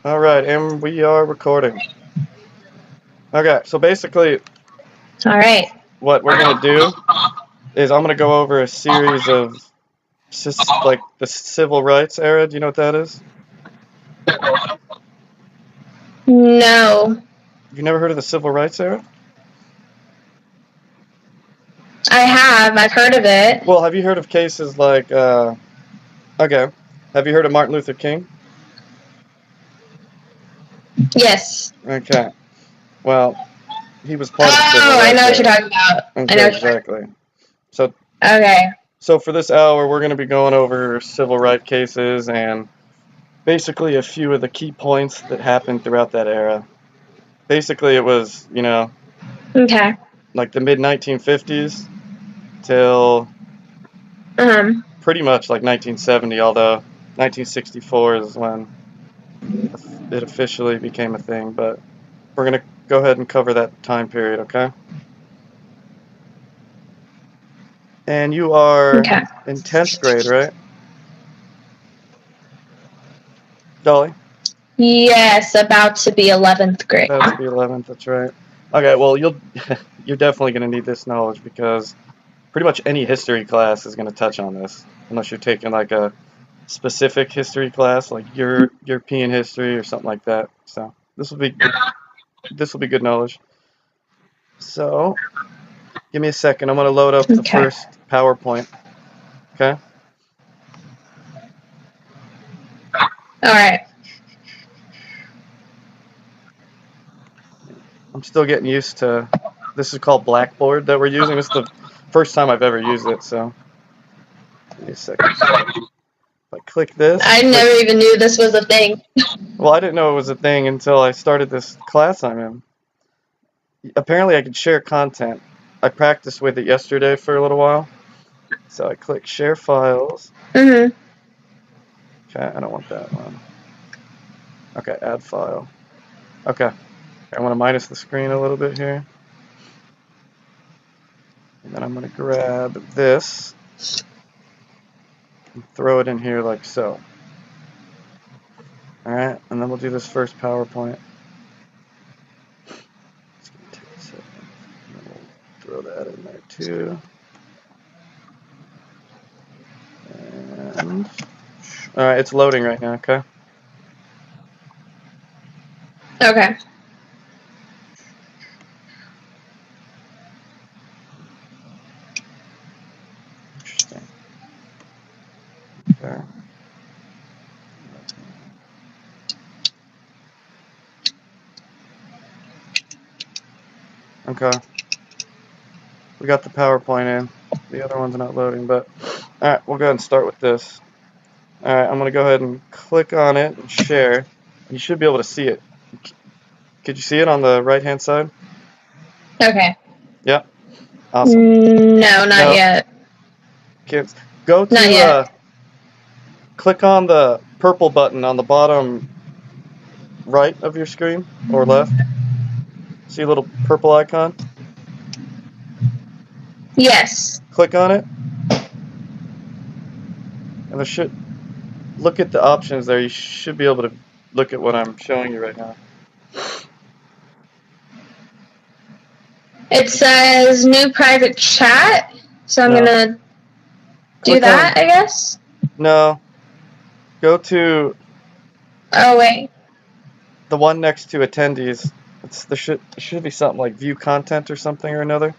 All right, and we are recording. Okay, so basically, All right. what we're gonna do is I'm gonna go over a series of like the civil rights era. Do you know what that is? No, You never heard of the civil rights era? I have. I've heard of it. Well, have you heard of cases like? Okay, have you heard of Martin Luther King? Yes. Okay, well, he was part of the civil Oh, I know rights what you're era. talking about. I know Okay, what you're talking exactly. So, about. Okay. so for this hour, we're gonna be going over civil rights cases and basically a few of the key points that happened throughout that era. Basically, it was, Okay. like the mid 1950s till Um. pretty much like 1970, although 1964 is when it officially became a thing. But we're going to go ahead and cover that time period, okay? And you are Okay. in 10th grade, right? Dolly? Yes, about to be 11th grade. About to be 11th, that's right. Okay, well, you're definitely going to need this knowledge because pretty much any history class is going to touch on this, unless you're taking like a specific history class, like European history or something like that. So this will be good knowledge. So give me a second. I'm going to load up the Okay. first PowerPoint. Okay. All right. I'm still getting used to. This is called Blackboard that we're using. This is the first time I've ever used it. So give me a second. If I click this. I never even knew this was a thing. Well, I didn't know it was a thing until I started this class I'm in. Apparently, I could share content. I practiced with it yesterday for a little while. So I click Share Files. Mhm. Okay, I don't want that one. Okay, Add File. Okay, I want to minus the screen a little bit here. And then I'm going to grab this and throw it in here like so. Alright, and then we'll do this first PowerPoint. It's going to take a second. And then we'll throw that in there too. And alright, it's loading right now, okay? Okay. Interesting. Okay. Okay. We got the PowerPoint in. The other one's not loading, but alright, we'll go ahead and start with this. Alright, I'm going to go ahead and click on it and share. You should be able to see it. Could you see it on the right-hand side? Okay. Yep. Awesome. No, not yet. Can't. Go Not to yet. click on the purple button on the bottom right of your screen or left. See a little purple icon? Yes. Click on it. And there should look at the options there. You should be able to look at what I'm showing you right now. It says new private chat, so I'm No. gonna do Click that, on. I guess. No. Go to Oh wait. the one next to attendees. There should be something like view content or something or another.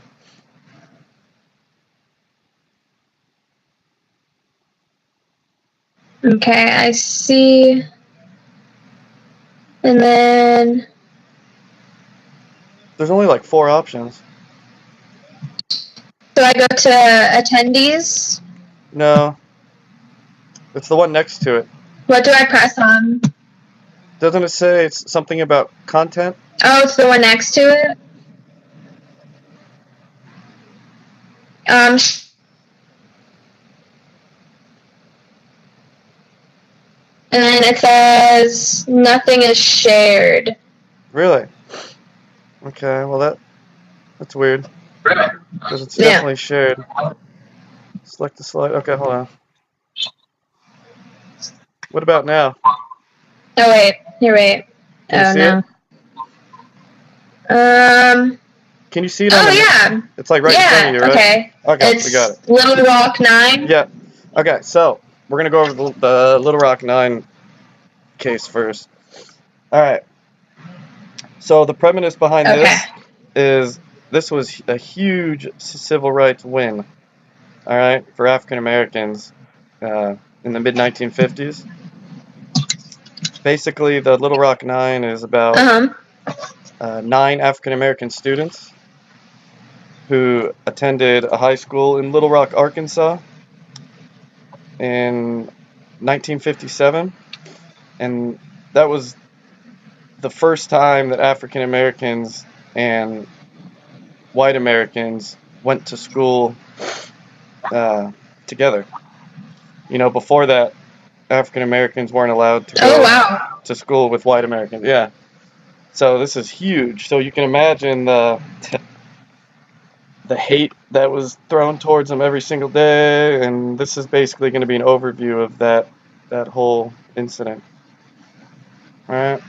Okay, I see. And then There's only like 4 options. so I go to attendees. No. It's the one next to it. What do I press on? Doesn't it say it's something about content? Oh, it's the one next to it. And then it says nothing is shared. Really? Okay, well that's weird. Because it's definitely shared. Select the slide. Okay, hold on. What about now? Oh wait, you're right. Can you Oh see no. Can you see it on Oh the? yeah. It's like right in front of you, right? Okay. Okay, we got it. It's Little Rock 9. Yeah. Okay, so we're gonna go over the Little Rock 9 case first. All right. So the premise behind Okay. this was a huge civil rights win. All right, for African Americans in the mid 1950s. Basically, the Little Rock 9 is about Uh-huh. 9 African American students who attended a high school in Little Rock, Arkansas in 1957. And that was the first time that African Americans and white Americans went to school together. You know, before that, African Americans weren't allowed to Oh go wow. to school with white Americans. Yeah. So this is huge. So you can imagine the hate that was thrown towards them every single day, and this is basically going to be an overview of that whole incident. All right.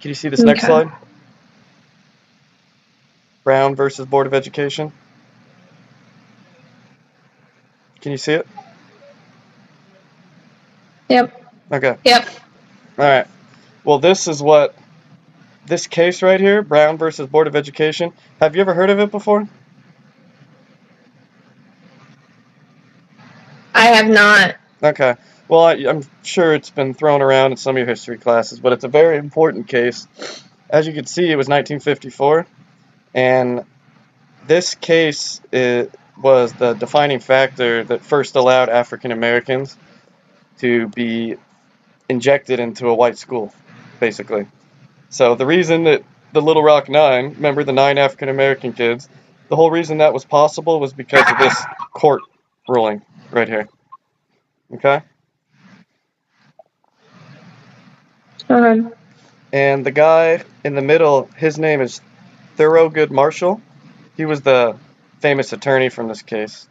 Can you see this next Okay. slide? Brown versus Board of Education. Can you see it? Yep. Okay. Yep. All right. Well, this case right here, Brown versus Board of Education. Have you ever heard of it before? I have not. Okay. Well, I'm sure it's been thrown around in some of your history classes, but it's a very important case. As you can see, it was 1954, and this case was the defining factor that first allowed African Americans to be injected into a white school, basically. So the reason that the Little Rock 9, remember the 9 African American kids, the whole reason that was possible was because of this court ruling right here. Okay? Um. And the guy in the middle, his name is Thurgood Marshall. He was the famous attorney from this case.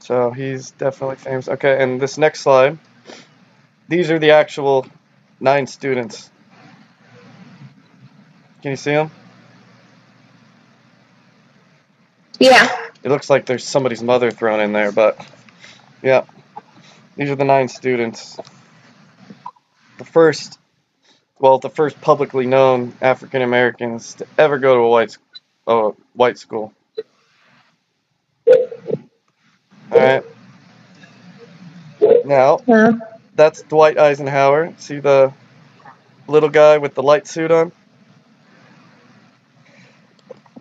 So he's definitely famous. Okay, and this next slide, these are the actual 9 students. Can you see them? Yeah. It looks like there's somebody's mother thrown in there, but yeah. These are the 9 students. The first publicly known African Americans to ever go to a white school. All right. Now, Yeah. that's Dwight Eisenhower. See the little guy with the light suit on?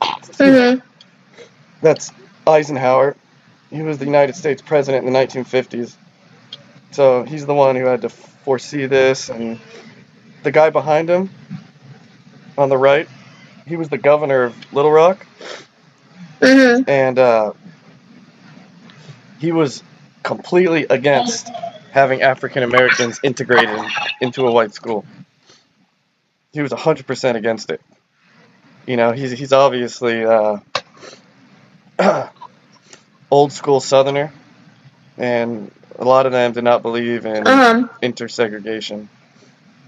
Mhm. That's Eisenhower. He was the United States president in the 1950s. So he's the one who had to foresee this. And the guy behind him on the right, he was the governor of Little Rock. Mhm. And he was completely against having African Americans integrated into a white school. He was 100% against it. You know, he's obviously old school Southerner, and a lot of them did not believe in intersegregation.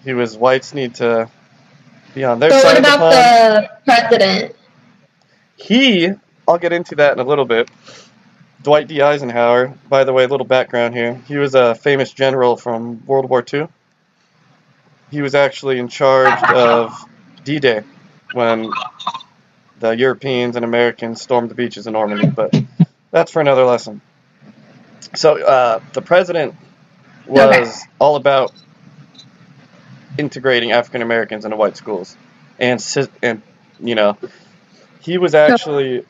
He was whites need to be on their So side what of the about pond. the president? I'll get into that in a little bit. Dwight D. Eisenhower, by the way, a little background here. He was a famous general from World War II. He was actually in charge of D-Day when the Europeans and Americans stormed the beaches in Normandy, but that's for another lesson. So the president was all about integrating African Americans into white schools, and you know, he was actually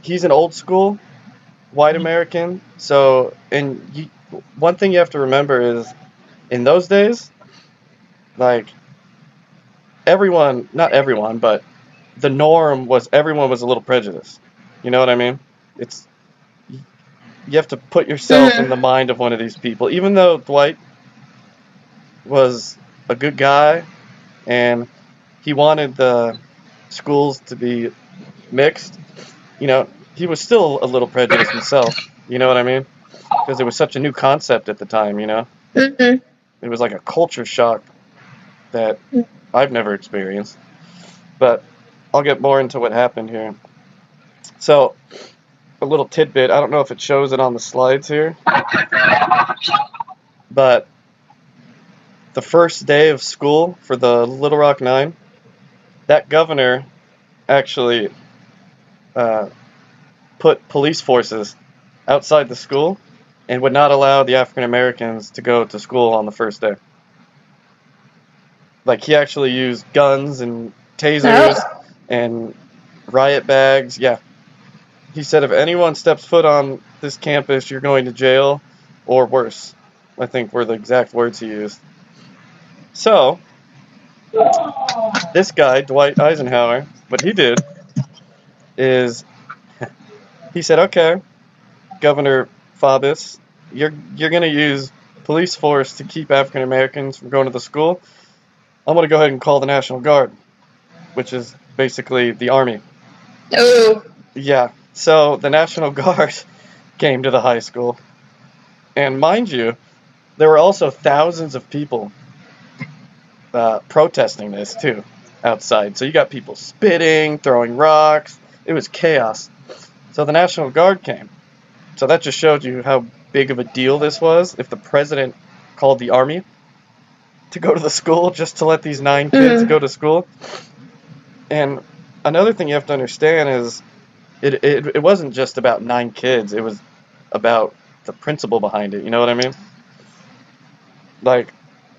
he's an old school white American. So, one thing you have to remember is in those days, like not everyone, but the norm was everyone was a little prejudiced. You know what I mean? It's You have to put yourself in the mind of one of these people. Even though Dwight was a good guy and he wanted the schools to be mixed, you know, he was still a little prejudiced himself. You know what I mean? because it was such a new concept at the time, you know? Mm-hmm. It was like a culture shock that I've never experienced. But I'll get more into what happened here. So, a little tidbit, I don't know if it shows it on the slides here, but the first day of school for the Little Rock Nine, that governor actually put police forces outside the school and would not allow the African Americans to go to school on the first day. Like, he actually used guns and tasers and riot bags. Yeah. He said if anyone steps foot on this campus, you're going to jail or worse, I think were the exact words he used. So, this guy, Dwight Eisenhower, what he did is he said, okay, Governor Faubus, you're going to use police force to keep African Americans from going to the school. I'm going to go ahead and call the National Guard, which is basically the army. Oh. Yeah, so the National Guard came to the high school. And mind you, there were also thousands of people protesting this, too, outside. So you got people spitting, throwing rocks. It was chaos. So the National Guard came. So that just showed you how big of a deal this was. If the president called the army to go to the school just to let these 9 kids go to school. And another thing you have to understand is it wasn't just about 9 kids. It was about the principle behind it. You know what I mean? Like,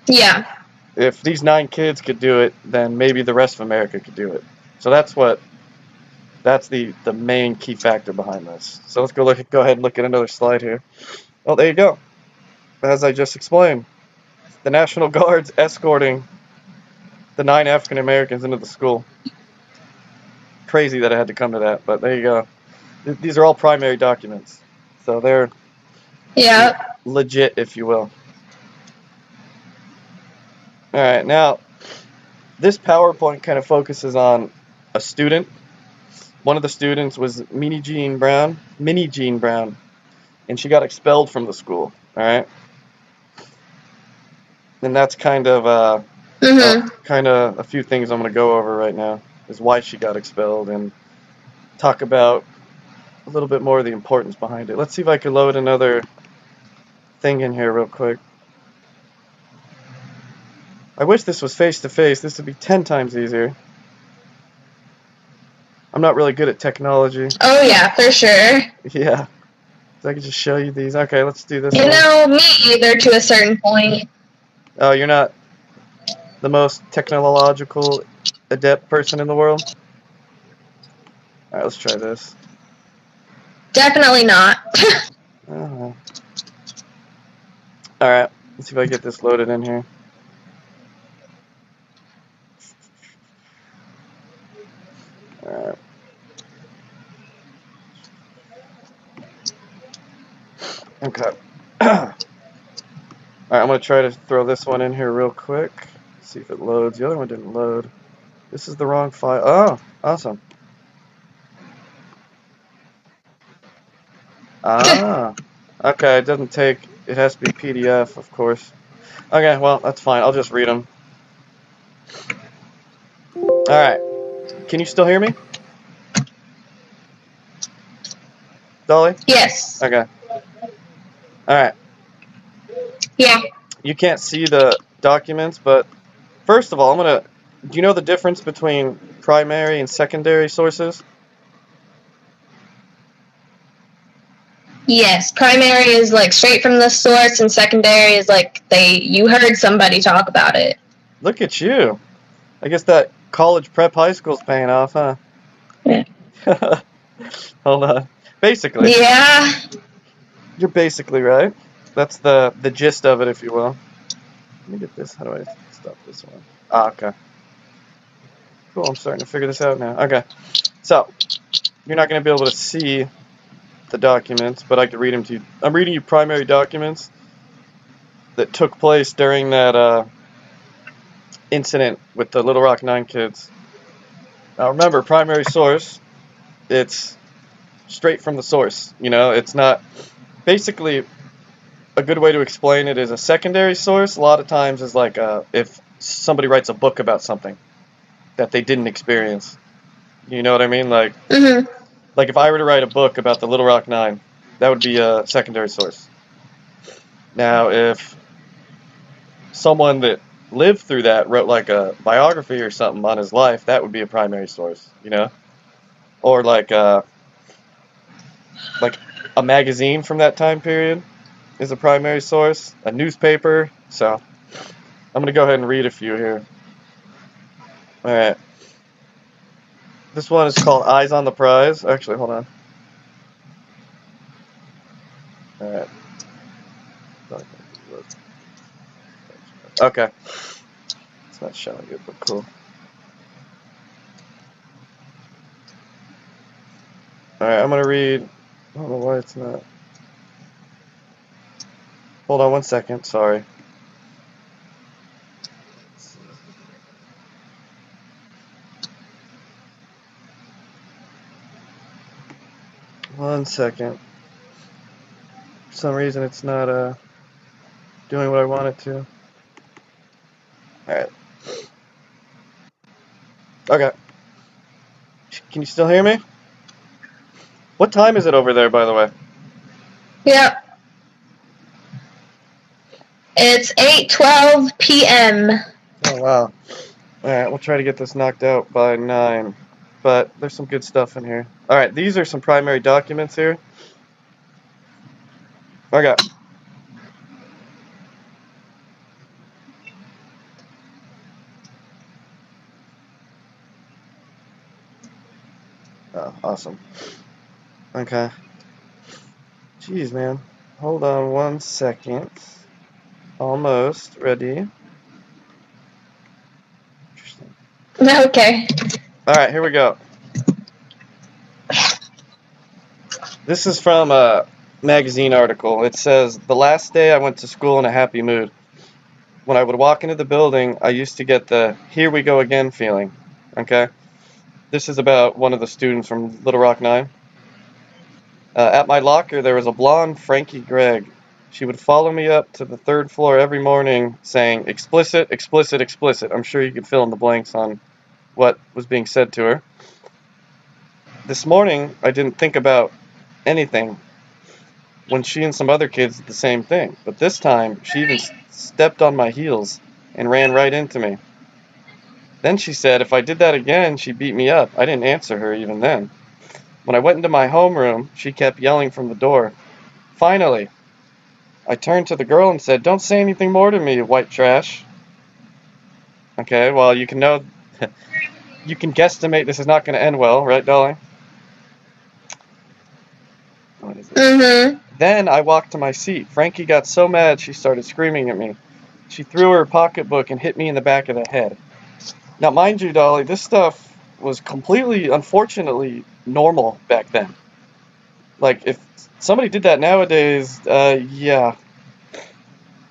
yeah. If these 9 kids could do it, then maybe the rest of America could do it. So that's the main key factor behind this. So let's go ahead and look at another slide here. Oh, there you go. As I just explained, the National Guard's escorting the 9 African Americans into the school. Crazy that it had to come to that, but there you go. These are all primary documents, so they're legit, if you will. All right, now this PowerPoint kind of focuses on a student. One of the students was Minnie Jean Brown, and she got expelled from the school. All right, and that's kind of a few things I'm going to go over right now. Is why she got expelled and talk about a little bit more of the importance behind it. Let's see if I can load another thing in here real quick. I wish this was face-to-face. This would be 10 times easier. I'm not really good at technology. Oh, yeah, for sure. Yeah. So I can just show you these. Okay, let's do this. You know, me either to a certain point. Oh, you're not the most technological adept person in the world? Alright, let's try this. Definitely not. Alright, let's see if I can get this loaded in here. Alright. Okay. Alright, I'm going to try to throw this one in here real quick. See if it loads. The other one didn't load. This is the wrong file. Oh, awesome. Ah. Okay, it doesn't take... It has to be PDF, of course. Okay, well, that's fine. I'll just read them. Alright. Can you still hear me? Dolly? Yes. Okay. Alright. Yeah. You can't see the documents, but first of all, do you know the difference between primary and secondary sources? Yes. Primary is like straight from the source, and secondary is like you heard somebody talk about it. Look at you. I guess that college prep high school's paying off, huh? Yeah. Hold on. Basically. Yeah. You're basically right. That's the gist of it, if you will. Let me get this. How do I stop this one? Ah, okay. Cool, I'm starting to figure this out now. Okay. So, you're not going to be able to see the documents, but I can read them to you. I'm reading you primary documents that took place during that incident with the Little Rock 9 kids. Now remember, primary source, it's straight from the source. You know, it's not... Basically, good way to explain it is a secondary source. A lot of times is like if somebody writes a book about something that they didn't experience. You know what I mean? Like if I were to write a book about the Little Rock Nine, that would be a secondary source. Now, if someone that lived through that wrote like a biography or something on his life, that would be a primary source, you know? Or like a magazine from that time period is a primary source, a newspaper. So I'm going to go ahead and read a few here. All right. This one is called Eyes on the Prize. Actually, hold on. All right. Okay. It's not showing it, but cool. Alright, I'm gonna read. I don't know why it's not. Hold on 1 second, sorry. One second. For some reason it's not doing what I want it to. Alright. Okay. Can you still hear me? What time is it over there, by the way? Yep. It's 8:12 p.m. Oh, wow. Alright, we'll try to get this knocked out by 9. But there's some good stuff in here. Alright, these are some primary documents here. Okay. Oh, awesome. Okay. Jeez, man. Hold on 1 second. Almost ready. Interesting. Okay. Alright, here we go. This is from a magazine article. It says, "The last day I went to school in a happy mood. When I would walk into the building, I used to get the 'here we go again' feeling." Okay? This is about one of the students from Little Rock 9. At my locker, there was a blonde Frankie Gregg. She would follow me up to the 3rd floor every morning saying, "Explicit, explicit, explicit." I'm sure you could fill in the blanks on what was being said to her. This morning, I didn't think about anything when she and some other kids did the same thing. But this time, she even stepped on my heels and ran right into me. Then she said if I did that again, she'd beat me up. I didn't answer her even then. When I went into my homeroom, she kept yelling from the door. Finally, I turned to the girl and said, "Don't say anything more to me, you white trash." Okay, well, you can guesstimate this is not going to end well, right, Dolly? What is it? Then I walked to my seat. Frankie got so mad she started screaming at me. She threw her pocketbook and hit me in the back of the head. Now, mind you, Dolly, this stuff was completely, unfortunately, normal back then. Like, if somebody did that nowadays, yeah,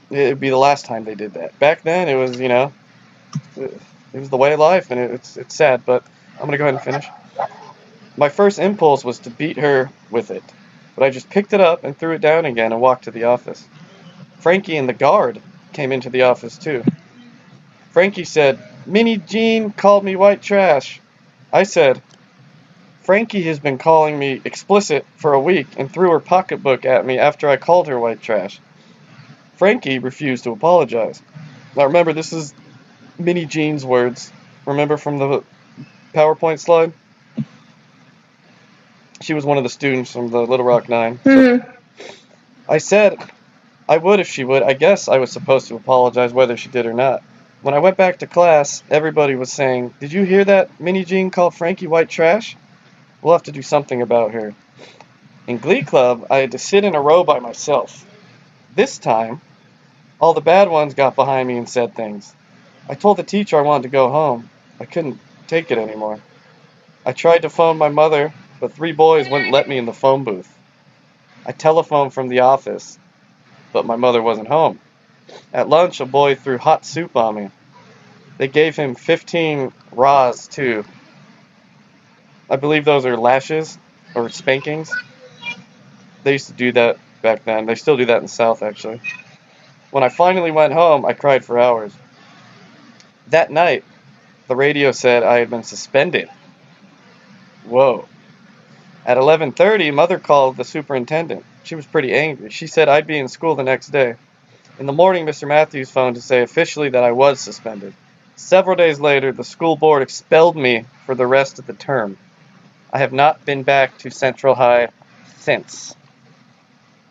it'd be the last time they did that. Back then, it was, it was the way of life, and it's sad, but I'm going to go ahead and finish. My first impulse was to beat her with it, but I just picked it up and threw it down again and walked to the office. Frankie and the guard came into the office, too. Frankie said, "Minnie Jean called me white trash." I said, "Frankie has been calling me explicit for a week and threw her pocketbook at me after I called her white trash." Frankie refused to apologize. Now remember, this is Minnie Jean's words. Remember from the PowerPoint slide? She was one of the students from the Little Rock 9. So I said I would if she would. I guess I was supposed to apologize whether she did or not. When I went back to class, everybody was saying, "Did you hear that Minnie Jean called Frankie white trash? We'll have to do something about her." In Glee Club, I had to sit in a row by myself. This time, all the bad ones got behind me and said things. I told the teacher I wanted to go home. I couldn't take it anymore. I tried to phone my mother, but 3 boys wouldn't let me in the phone booth. I telephoned from the office, but my mother wasn't home. At lunch, a boy threw hot soup on me. They gave him 15 raws, too. I believe those are lashes or spankings. They used to do that back then. They still do that in the South, actually. When I finally went home, I cried for hours. That night, the radio said I had been suspended. Whoa. At 11:30, Mother called the superintendent. She was pretty angry. She said I'd be in school the next day. In the morning, Mr. Matthews phoned to say officially that I was suspended. Several days later, the school board expelled me for the rest of the term. I have not been back to Central High since.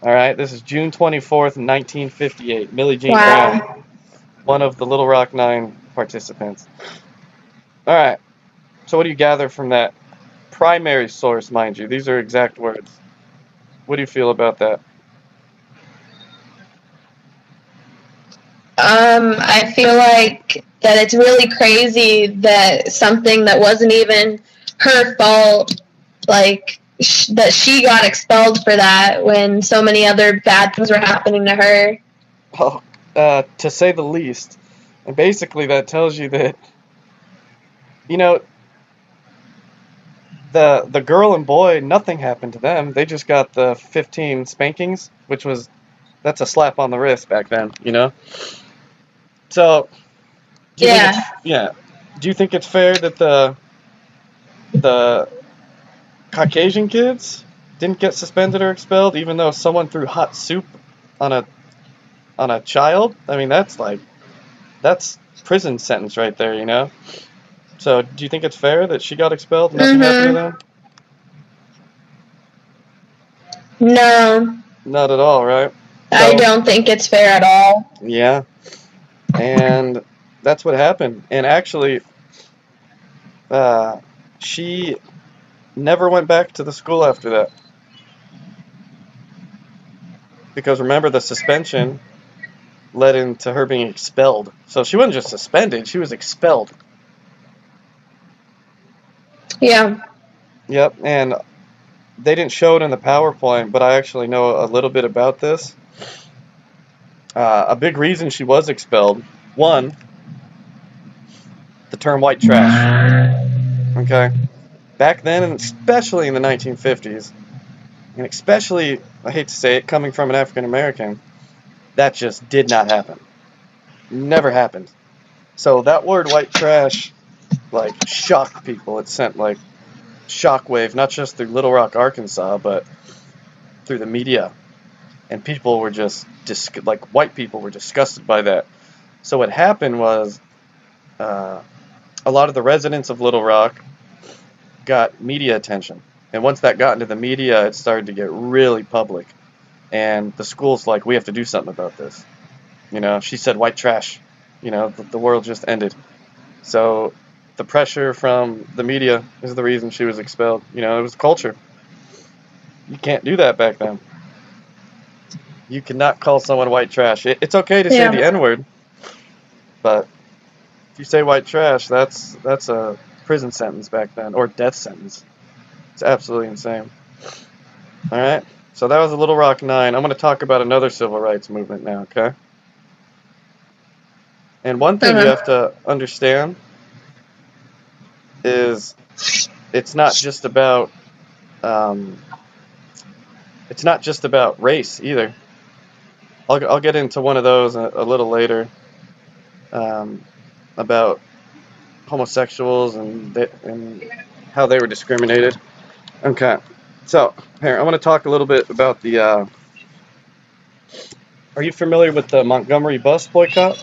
All right, this is June 24th, 1958. Millie Jean Wow. Brown, one of the Little Rock Nine participants. All right, so what do you gather from that? Primary source, mind you. These are exact words. What do you feel about that? I feel like that it's really crazy that something that wasn't even her fault, like that she got expelled for that when so many other bad things were happening to her. Well, to say the least. And basically that tells you that, you know, the girl and boy, nothing happened to them. They just got the 15 spankings, that's a slap on the wrist back then, you know? So, do you think Yeah. do you think it's fair that the Caucasian kids didn't get suspended or expelled, even though someone threw hot soup on a child? I mean, that's prison sentence right there, you know? So, do you think it's fair that she got expelled and nothing happened to them? No, Not at all, right? I So, don't think it's fair at all. yeah, and that's what happened. And actually, she never went back to the school after that. Because remember, the suspension led into her being expelled. So she wasn't just suspended, she was expelled. Yeah. Yep, and they didn't show it in the PowerPoint, but I actually know a little bit about this. A big reason she was expelled, one, the term white trash. Okay? Back then, and especially in the 1950s, and especially, I hate to say it, coming from an African American, that just did not happen. Never happened. So that word white trash, like, shocked people. It sent, like, shockwave, not just through Little Rock, Arkansas, but through the media. And people were just, white people were disgusted by that. So what happened was, a lot of the residents of Little Rock got media attention. And once that got into the media, it started to get really public. And the school's like, we have to do something about this. You know, she said white trash. You know, the world just ended. So the pressure from the media is the reason she was expelled. You know, it was culture. You can't do that back then. You cannot call someone white trash. It's okay to say the N-word, but if you say white trash, that's a prison sentence back then, or death sentence. It's absolutely insane. All right, so that was a Little Rock 9. I'm going to talk about another civil rights movement now, okay? And one thing you have to understand is it's not just about race either. I'll get into one of those a little later, about homosexuals and how they were discriminated. Okay, so here I want to talk a little bit about the. Are you familiar with the Montgomery bus boycott?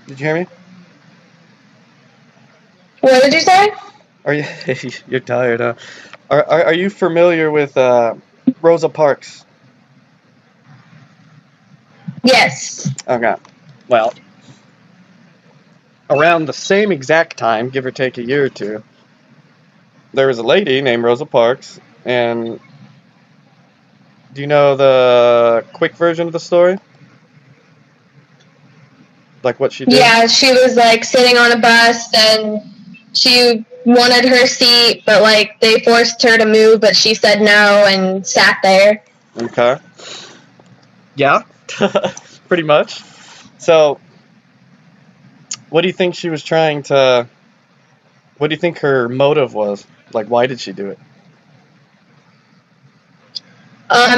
Did you hear me? What did you say? Are you? You're tired, huh? Are you familiar with Rosa Parks? Yes. Okay. Well, around the same exact time, give or take a year or two, there was a lady named Rosa Parks, and do you know the quick version of the story? Like what she did? Yeah, she was like sitting on a bus and she wanted her seat, but like they forced her to move, but she said no and sat there. Okay. Yeah, pretty much. So, what do you think she was trying to What do you think her motive was? Like, why did she do it?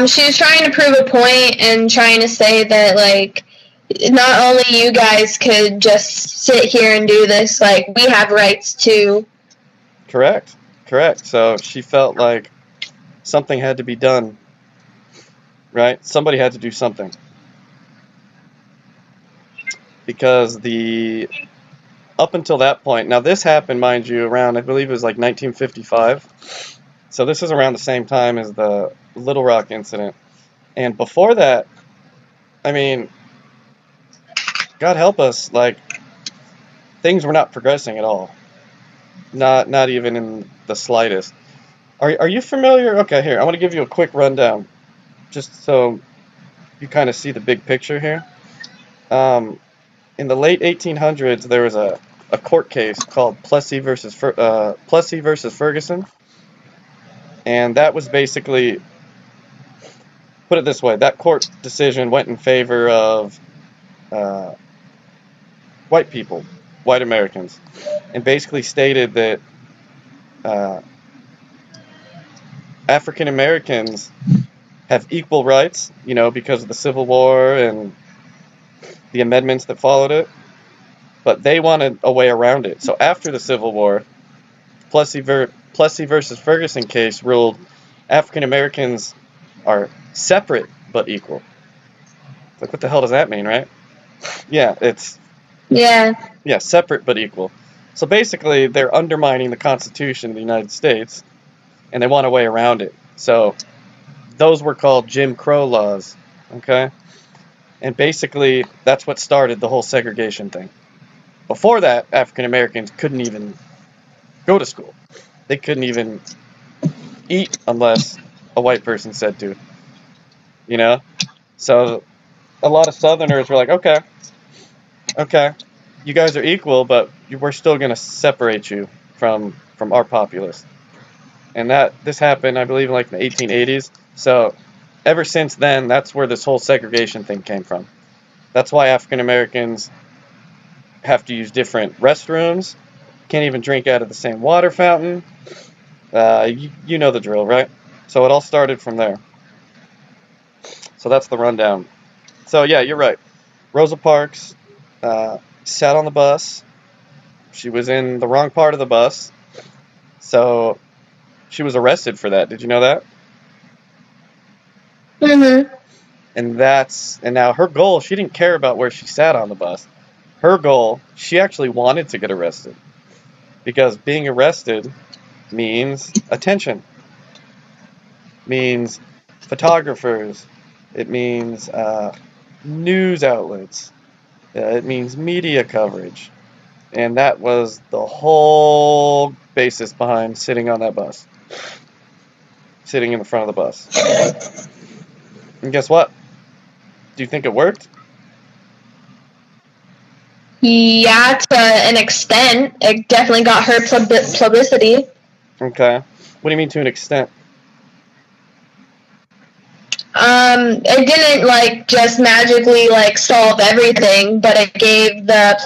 She was trying to prove a point and trying to say that, like, not only you guys could just sit here and do this, like, we have rights too. Correct. Correct. So she felt like something had to be done, right? Somebody had to do something. Because up until that point, now this happened, mind you, around, I believe it was like 1955. So this is around the same time as the Little Rock incident. And before that, I mean, God help us, like, things were not progressing at all. Not even in the slightest. Are you familiar? Okay, here, I want to give you a quick rundown, just so you kind of see the big picture here. In the late 1800s, there was a court case called Plessy versus Ferguson, and that was basically, put it this way, that court decision went in favor of white people, white Americans, and basically stated that African Americans have equal rights, because of the Civil War and the amendments that followed it, but they wanted a way around it. So after the Civil War, Plessy versus Ferguson case ruled African Americans are separate but equal. Like, what the hell does that mean, right? Yeah, separate but equal. So basically, they're undermining the Constitution of the United States, and they want a way around it. So those were called Jim Crow laws, okay? And basically, that's what started the whole segregation thing. Before that, African Americans couldn't even go to school. They couldn't even eat unless a white person said to, So a lot of Southerners were like, okay, you guys are equal, but we're still going to separate you from our populace. And this happened, I believe, in like the 1880s. So ever since then, that's where this whole segregation thing came from. That's why African Americans have to use different restrooms, can't even drink out of the same water fountain. You know the drill, right? So it all started from there. So that's the rundown. So yeah, you're right. Rosa Parks sat on the bus. She was in the wrong part of the bus. So she was arrested for that. Did you know that? Mm-hmm. And now her goal, she didn't care about where she sat on the bus. Her goal, she actually wanted to get arrested. Because being arrested means attention. Means photographers. It means news outlets. It means media coverage. And that was the whole basis behind sitting on that bus. Sitting in the front of the bus. And guess what? Do you think it worked? Yeah, to an extent. It definitely got her publicity. Okay. What do you mean to an extent? It didn't, like, just magically, like, solve everything, but it gave the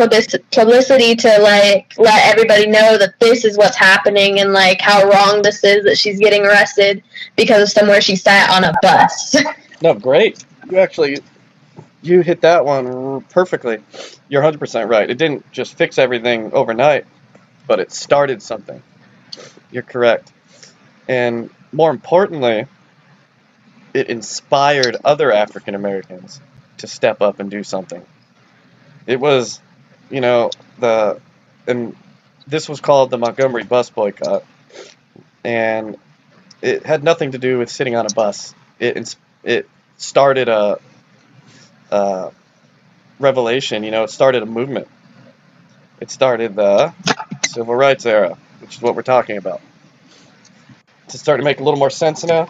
publicity to, like, let everybody know that this is what's happening and, like, how wrong this is that she's getting arrested because of somewhere she sat on a bus. No, great. You hit that one perfectly. You're 100% right. It didn't just fix everything overnight, but it started something. You're correct. And more importantly, it inspired other African Americans to step up and do something. It was, and this was called the Montgomery bus boycott, and it had nothing to do with sitting on a bus. It started a revelation. It started a movement. It started the civil rights era, which is what we're talking about. To start to make a little more sense now.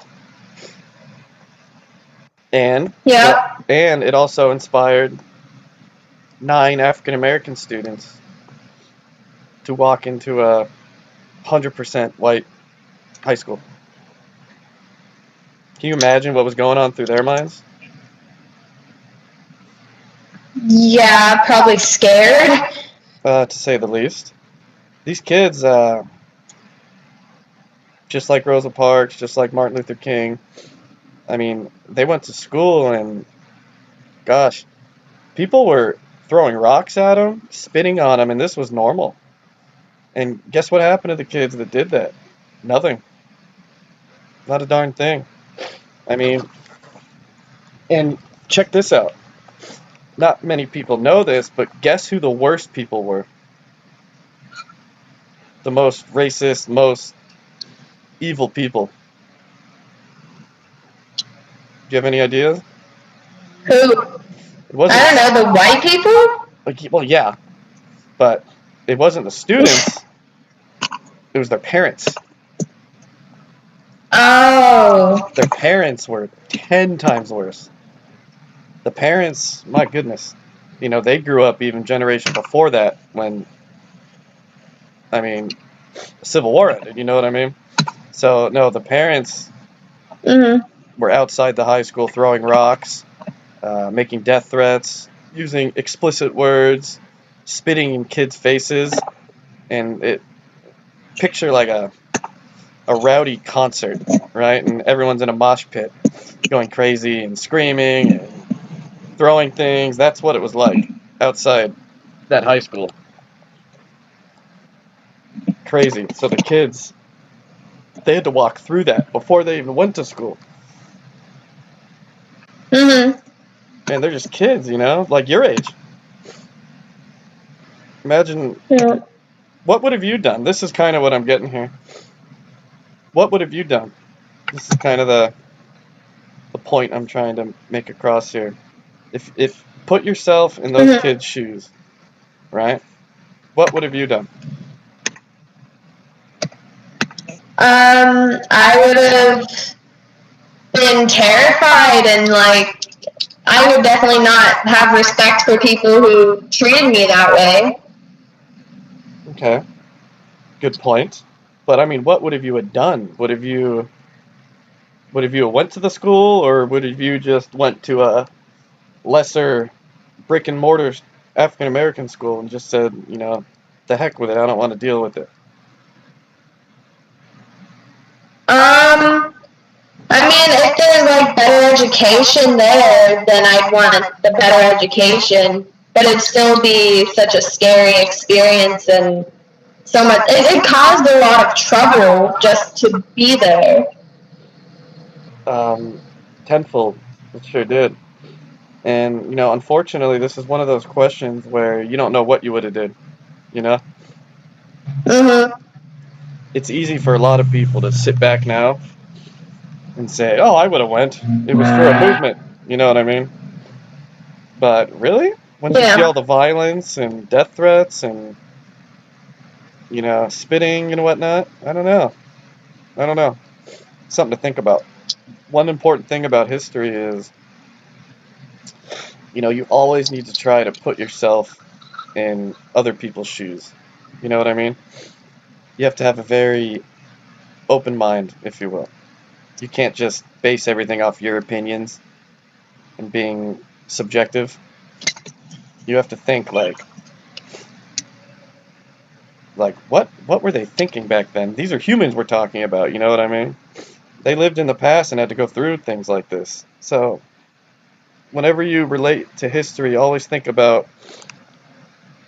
And it also inspired 9 African American students to walk into a 100% white high school. Can you imagine what was going on through their minds? Yeah, probably scared. To say the least. these kids, just like Rosa Parks, just like Martin Luther King, I mean, they went to school and, gosh, people were throwing rocks at them, spitting on them, and this was normal. And guess what happened to the kids that did that? Nothing. Not a darn thing. I mean, and check this out. Not many people know this, but guess who the worst people were? The most racist, most evil people. Do you have any ideas? Who? It wasn't. I don't know, the white people? Like, well, yeah, but it wasn't the students. It was their parents. Oh. Their parents were 10 times worse. The parents, my goodness, they grew up even generation before that when, I mean, the Civil War ended, you know what I mean? So, no, the parents were outside the high school throwing rocks, making death threats, using explicit words, spitting in kids' faces, and picture like a rowdy concert, right? And everyone's in a mosh pit going crazy and screaming and throwing things. That's what it was like outside that high school. Crazy. So the kids, they had to walk through that before they even went to school. And they're just kids, like your age. Imagine, what would have you done? This is kind of what I'm getting here. What would have you done? This is kind of the point I'm trying to make across here. If put yourself in those kids' shoes, right? What would have you done? I would have been terrified and I would definitely not have respect for people who treated me that way. Okay, good point. But I mean, what would have you have done? Would have you went to the school, or would have you just went to a lesser brick and mortar African American school and just said, the heck with it, I don't want to deal with it? I mean, if there's better education there, then I'd want the better education. But it'd still be such a scary experience and so much. It caused a lot of trouble just to be there. Tenfold, it sure did. And unfortunately, this is one of those questions where you don't know what you would have did. It's easy for a lot of people to sit back now and say, "Oh, I would have went. It was for a movement." You know what I mean? But really, when you see all the violence and death threats and spitting and whatnot, I don't know. Something to think about. One important thing about history is, you always need to try to put yourself in other people's shoes. You know what I mean? You have to have a very open mind, if you will. You can't just base everything off your opinions and being subjective. You have to think like what were they thinking back then? These are humans we're talking about, you know what I mean? They lived in the past and had to go through things like this. So whenever you relate to history, always think about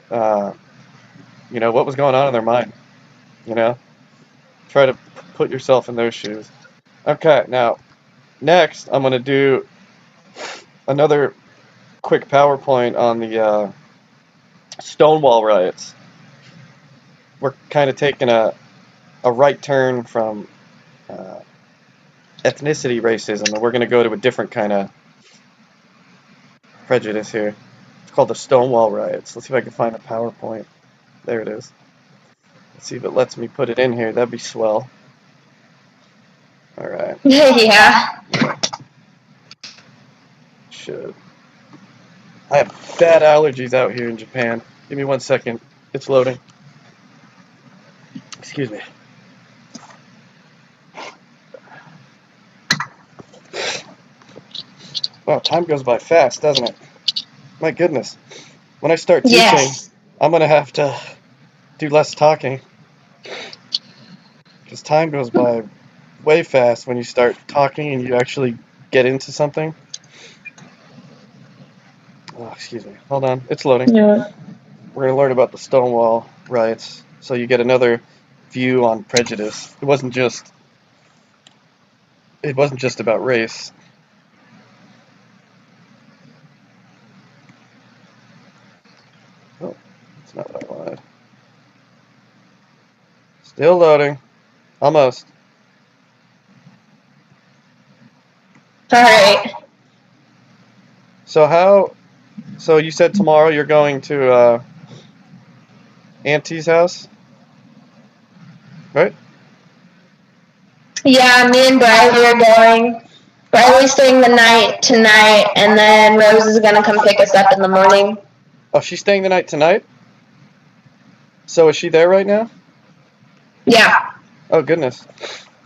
what was going on in their mind. Try to put yourself in those shoes. Okay, now next I'm going to do another quick PowerPoint on the Stonewall riots. We're kind of taking a right turn from ethnicity racism, and we're going to go to a different kind of prejudice here. It's called the Stonewall riots. Let's see if I can find the PowerPoint. There it is. Let's see if it lets me put it in here. That'd be swell. All right. Yeah. Should. I have bad allergies out here in Japan. Give me 1 second. It's loading. Excuse me. Wow, time goes by fast, doesn't it? My goodness. When I start teaching, I'm going to have to do less talking. Because time goes by way fast when you start talking and you actually get into something. Oh, excuse me. Hold on. It's loading. Yeah. We're going to learn about the Stonewall riots. So you get another view on prejudice. It wasn't just about race. Oh, that's not what I wanted. Still loading. Almost. All right. So you said tomorrow you're going to Auntie's house, right? Yeah, me and Briley are going. Briley's staying the night tonight, and then Rose is gonna come pick us up in the morning. Oh, she's staying the night tonight? So is she there right now? Yeah. Oh, goodness.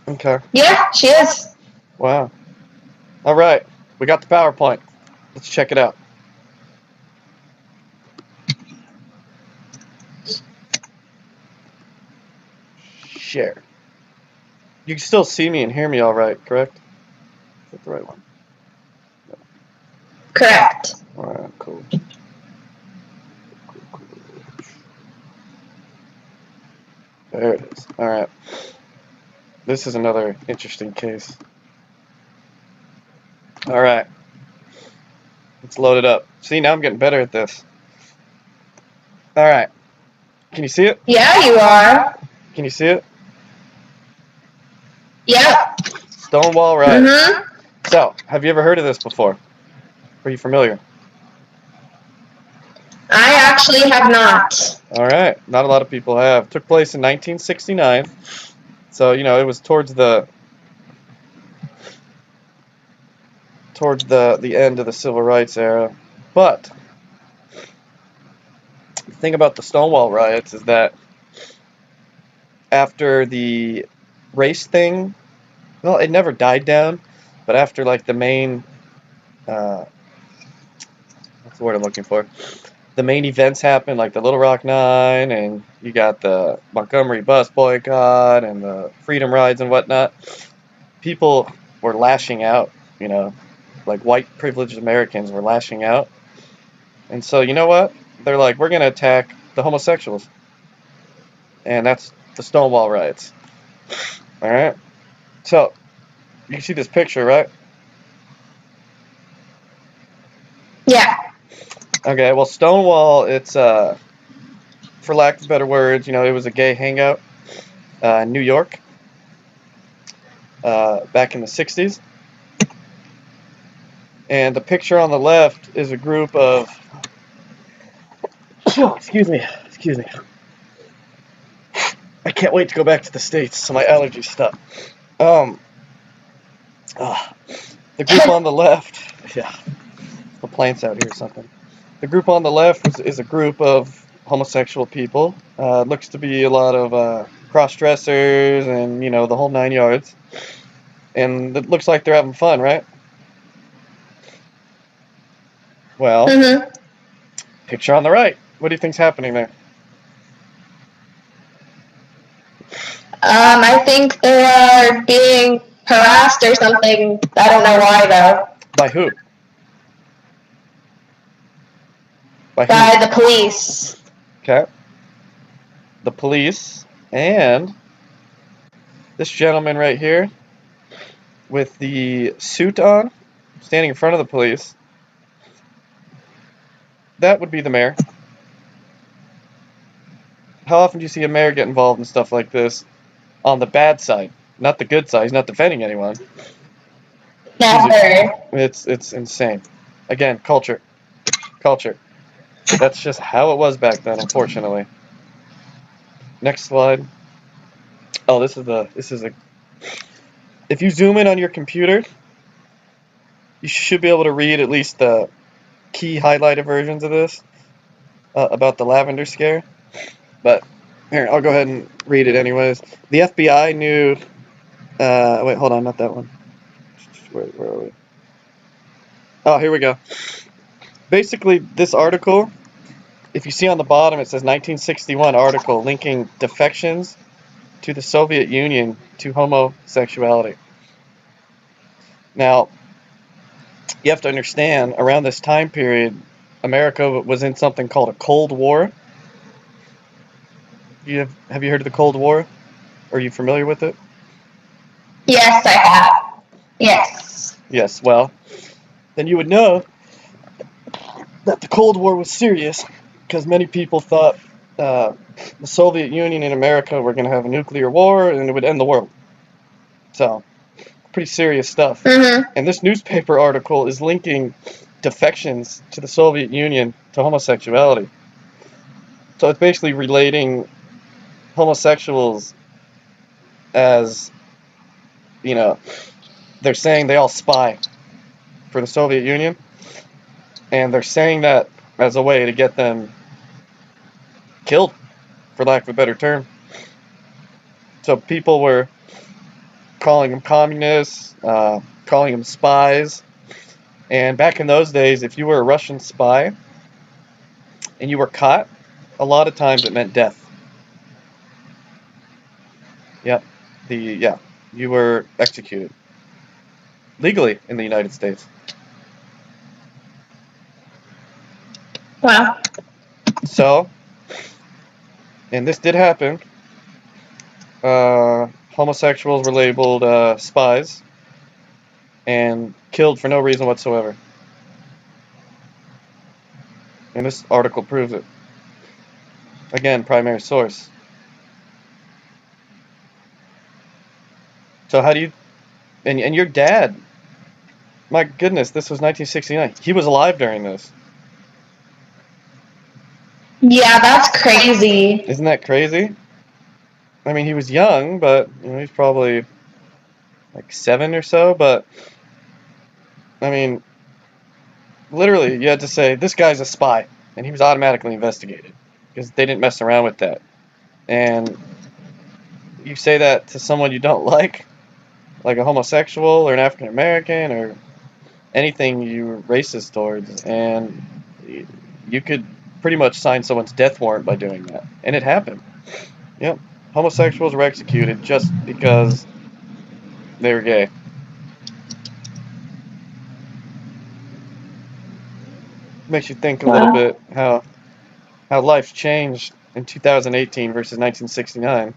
Okay. Yeah, she is. Wow. All right. We got the PowerPoint. Let's check it out. Share. You can still see me and hear me all right, correct? Is that the right one? Correct. All right, cool. There it is. All right. This is another interesting case. All right. Let's load it up. See, now I'm getting better at this. All right. Can you see it? Yeah, you are. Can you see it? Yep. Stonewall riots. Mhm. So, have you ever heard of this before? Are you familiar? I actually have not. All right. Not a lot of people have. Took place in 1969. So, it was towards the end of the civil rights era. But the thing about the Stonewall riots is that after the race thing, well, it never died down, but after like the main what's the word I'm looking for? The main events happened, like the Little Rock Nine, and you got the Montgomery bus boycott and the freedom rides and whatnot. People were lashing out, like white privileged Americans were lashing out. And so, you know what? They're like, we're going to attack the homosexuals. And that's the Stonewall riots. All right? So, you can see this picture, right? Yeah. Okay, well, Stonewall, it's, for lack of better words, it was a gay hangout in New York back in the 60s. And the picture on the left is a group of... Oh, excuse me. I can't wait to go back to the States so my allergies stop. The group on the left... Yeah, the plants out here or something. The group on the left is a group of homosexual people. Looks to be a lot of cross-dressers and, the whole 9 yards. And it looks like they're having fun, right? Well, Mhm. picture on the right. What do you think's happening there? I think they are being harassed or something. I don't know why though. By who? By who? By the police. Okay. The police and this gentleman right here with the suit on, standing in front of the police. That would be the mayor. How often do you see a mayor get involved in stuff like this on the bad side? Not the good side. He's not defending anyone. Never. It's insane. Again, culture. That's just how it was back then, unfortunately. Next slide. Oh, this is a. If you zoom in on your computer, you should be able to read at least the key highlighted versions of this about the lavender scare. But here, I'll go ahead and read it anyways. The FBI knew. Wait, hold on, not that one. Where are we? Oh, here we go. Basically, this article if you see on the bottom, it says 1961 article linking defections to the Soviet Union to homosexuality. Now, you have to understand, around this time period, America was in something called a Cold War. Have you heard of the Cold War? Are you familiar with it? Yes, I have. Yes. Yes, well, then you would know that the Cold War was serious because many people thought the Soviet Union and America were going to have a nuclear war and it would end the world. So, pretty serious stuff. Mm-hmm. And this newspaper article is linking defections to the Soviet Union to homosexuality. So it's basically relating homosexuals as, you know, they're saying they all spy for the Soviet Union, and they're saying that as a way to get them killed, for lack of a better term. So people were calling them communists, calling them spies, and back in those days, if you were a Russian spy and you were caught, a lot of times it meant death. Yep, you were executed legally in the United States. Wow. So, and this did happen. Homosexuals were labeled spies and killed for no reason whatsoever. And this article proves it. Again, primary source. So how do you... And your dad, my goodness, this was 1969. He was alive during this. Yeah, that's crazy. Isn't that crazy? I mean, he was young, but he's probably like 7 or so. But I mean, literally, you had to say this guy's a spy, and he was automatically investigated because they didn't mess around with that. And you say that to someone you don't like a homosexual or an African American or anything you're racist towards, and you could pretty much sign someone's death warrant by doing that. And it happened. Yep. Homosexuals were executed just because they were gay. Makes you think a little bit how life's changed in 2018 versus 1969.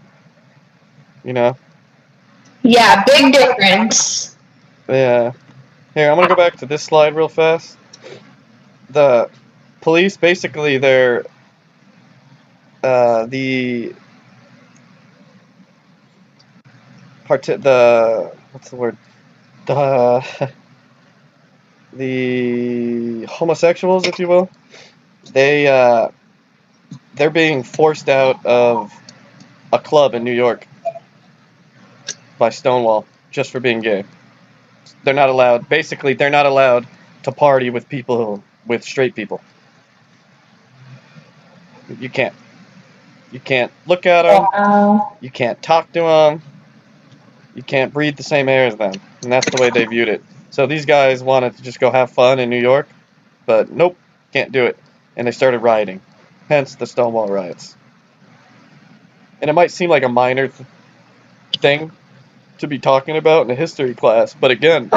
Yeah, big difference. Yeah. Here, I'm gonna go back to this slide real fast. The police, basically, they're the what's the word? The the homosexuals, if you will, they're being forced out of a club in New York by Stonewall just for being gay. They're not allowed. Basically, they're not allowed to party with straight people. You can't. You can't look at them. Wow. You can't talk to them. You can't breathe the same air as them. And that's the way they viewed it. So these guys wanted to just go have fun in New York, but nope, can't do it. And they started rioting. Hence the Stonewall riots. And it might seem like a minor thing to be talking about in a history class, but again,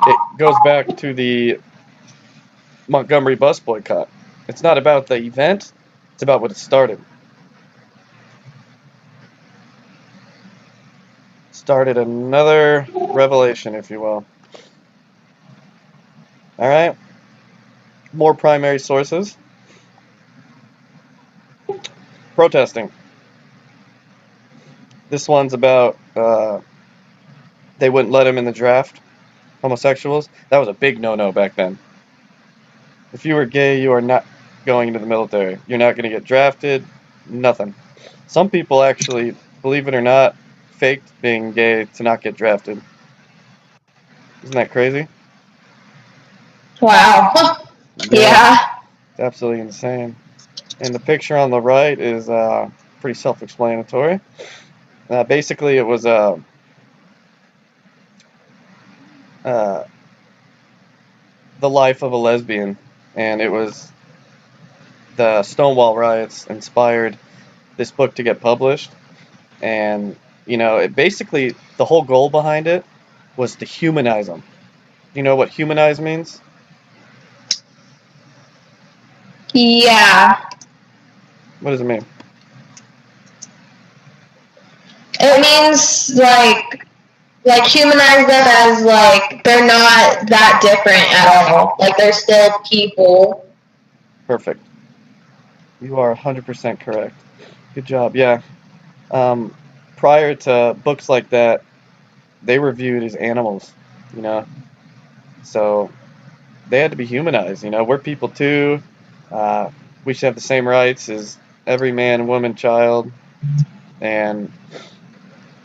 it goes back to the Montgomery bus boycott. It's not about the event, it's about what it started. Started another revelation, if you will. Alright? More primary sources. Protesting. This one's about they wouldn't let him in the draft. Homosexuals. That was a big no-no back then. If you were gay, you are not going into the military. You're not going to get drafted. Nothing. Some people actually, believe it or not, faked being gay to not get drafted. Isn't that crazy? Wow. Yeah. It's absolutely insane. And the picture on the right is pretty self-explanatory. Basically, it was the life of a lesbian, and it was the Stonewall riots inspired this book to get published, and it basically the whole goal behind it was to humanize them. Do you know what humanize means? Yeah. What does it mean? It means like humanize them as like they're not that different at all. Like they're still people. Perfect. You are 100% correct. Good job. Yeah. Um, Prior to books like that, they were viewed as animals, you know. So they had to be humanized. We're people too. Uh, we should have the same rights as every man, woman, child, and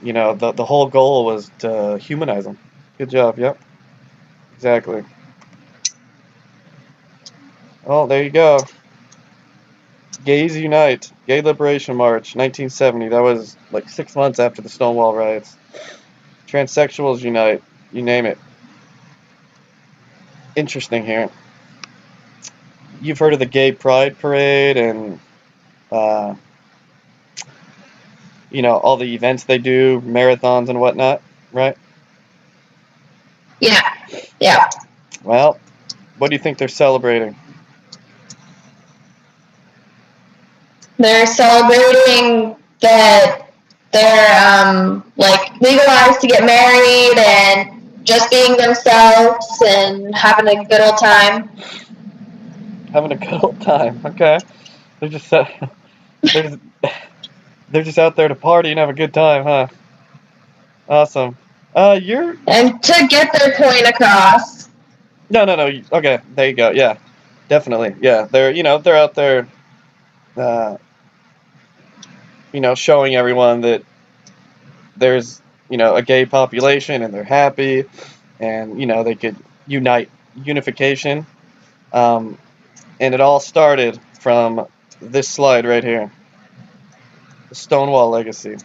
the whole goal was to humanize them. Good job. Yep. Exactly. Oh, there you go. Gays Unite, Gay Liberation March, 1970. That was like 6 months after the Stonewall riots. Transsexuals Unite, you name it. Interesting here. You've heard of the Gay Pride Parade and, uh, all the events they do, marathons and whatnot, right? Yeah. Yeah. Well, what do you think they're celebrating? They're celebrating that they're like legalized to get married and just being themselves and having a good old time. Having a good old time. Okay. They're just they're just, they're just out there to party and have a good time, huh? Awesome. You're And to get their point across. no. Okay, there you go. Yeah, definitely. Yeah, they're out there, uh, showing everyone that there's a gay population and they're happy, and they could unite unification. Um, and it all started from this slide right here, the Stonewall legacy.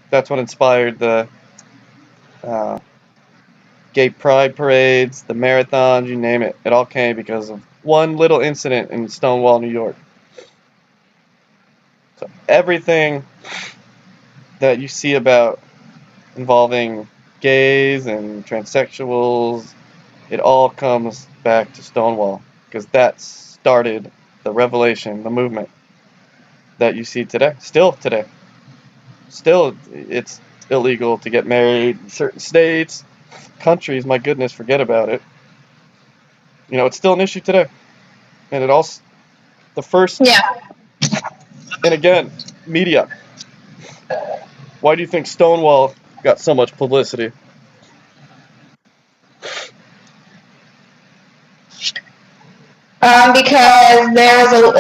That's what inspired the uh, gay pride parades, the marathons, you name it. It all came because of one little incident in Stonewall, New York. So everything that you see about involving gays and transsexuals, it all comes back to Stonewall because that started the revelation, the movement that you see today. Still today. Still, it's illegal to get married in certain states, countries. My goodness, forget about it. It's still an issue today, and it also the first. Yeah. And again, media. Why do you think Stonewall got so much publicity? Because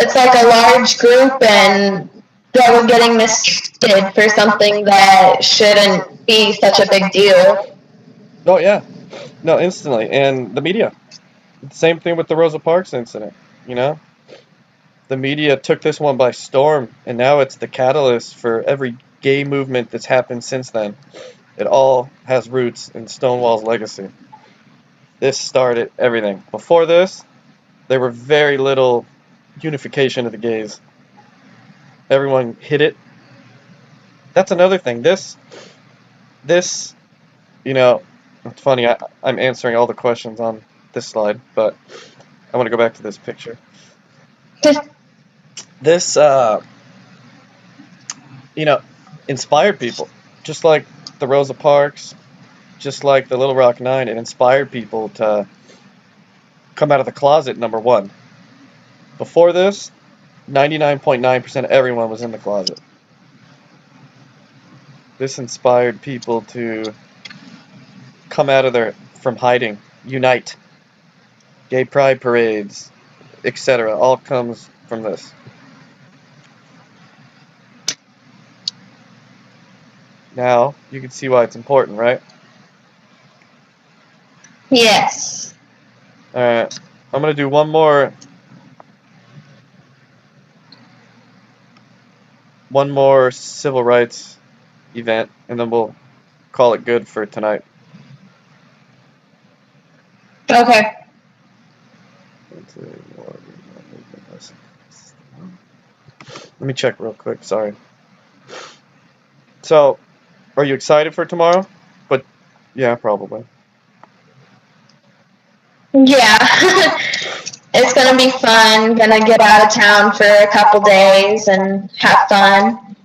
it's like a large group and that was getting mistreated for something that shouldn't be such a big deal. Oh yeah, no, instantly, and the media. Same thing with the Rosa Parks incident. You know, the media took this one by storm, and now it's the catalyst for every gay movement that's happened since then. It all has roots in Stonewall's legacy. This started everything. Before this, there were very little unification of the gays. Everyone hid it. That's another thing. This, it's funny. I'm answering all the questions on this slide, but I want to go back to this picture. This, inspired people, just like the Rosa Parks, just like the Little Rock Nine. It inspired people to come out of the closet. Number one. Before this, 99.9% of everyone was in the closet. This inspired people to come out of from hiding, unite, gay pride parades, etc. All comes from this. Now you can see why it's important, right? Yes. All right, I'm gonna do one more civil rights event, and then we'll call it good for tonight. Okay. Let me check real quick. Sorry. So, are you excited for tomorrow? But yeah, probably. Yeah. It's gonna be fun. Gonna get out of town for a couple days and have fun.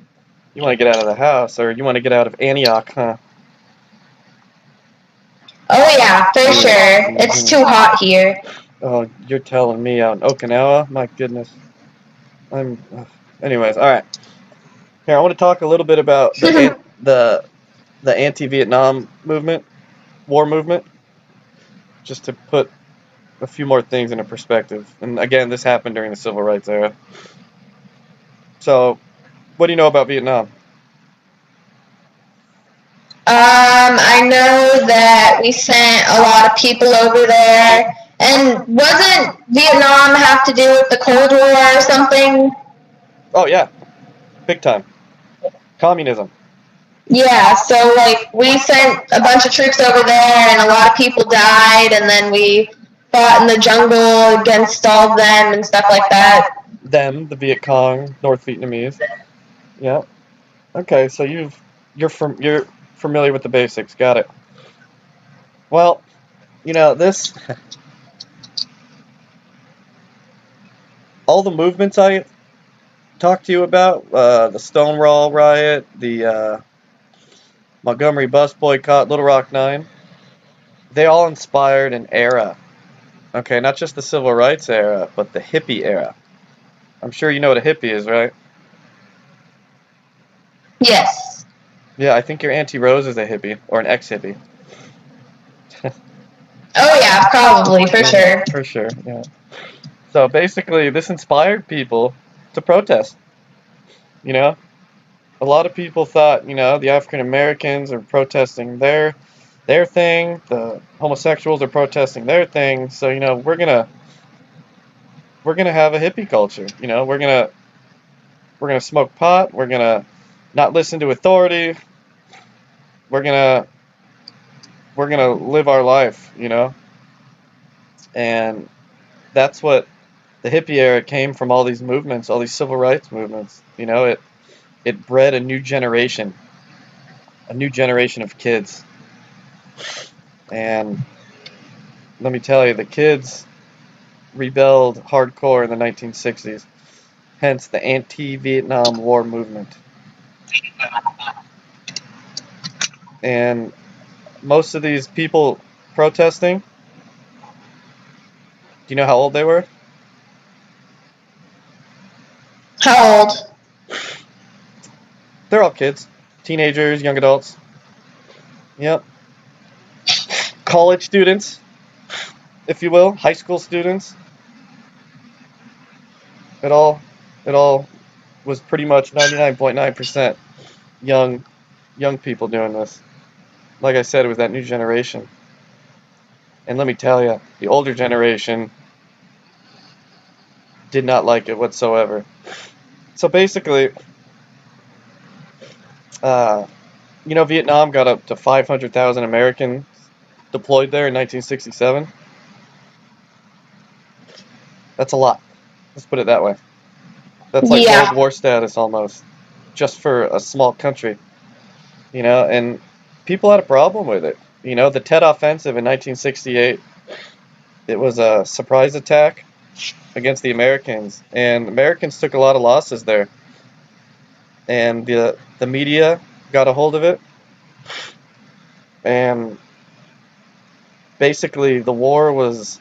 You want to get out of the house, or you want to get out of Antioch, huh? Oh yeah, for sure. It's Mhm. too hot here. Oh, you're telling me out in Okinawa? My goodness. Anyways, all right. Here, I want to talk a little bit about the anti-Vietnam movement, war movement, just to put a few more things into perspective. And again, this happened during the civil rights era. So, what do you know about Vietnam? I know that we sent a lot of people over there. And wasn't Vietnam have to do with the Cold War or something? Oh yeah, big time. Communism. Yeah, so like we sent a bunch of troops over there and a lot of people died and then we fought in the jungle against all of them and stuff like that. Them, the Viet Cong, North Vietnamese. Yeah. Okay, so you're familiar with the basics. Got it. Well, this all the movements I talked to you about, the Stonewall riot, the Montgomery bus boycott, Little Rock Nine, they all inspired an era. Okay, not just the civil rights era, but the hippie era. I'm sure you know what a hippie is, right? Yes. Yeah, I think your Auntie Rose is a hippie, or an ex-hippie. Oh yeah, probably, for Yeah, sure. for sure, yeah. So basically, this inspired people to protest. You know, a lot of people thought, the African Americans are protesting their thing, the homosexuals are protesting their thing. So we're gonna have a hippie culture. We're gonna smoke pot. We're gonna not listen to authority. We're gonna we're gonna live our life. And that's what the hippie era came from. All these movements, all these civil rights movements. It bred a new generation of kids. And let me tell you, the kids rebelled hardcore in the 1960s, hence the anti-Vietnam War movement. And most of these people protesting, do you know how old they were? How old? They're all kids, teenagers, young adults. Yep. College students, if you will, high school students. It all, it all was pretty much 99.9% young people doing this. Like I said, it was that new generation. And let me tell you, the older generation did not like it whatsoever. So basically, uh, Vietnam got up to 500,000 Americans deployed there in 1967. That's a lot. Let's put it that way. That's like World Yeah. War status almost, just for a small country, and people had a problem with it. The Tet Offensive in 1968, it was a surprise attack against the Americans, and Americans took a lot of losses there. And the media got a hold of it, and basically the war was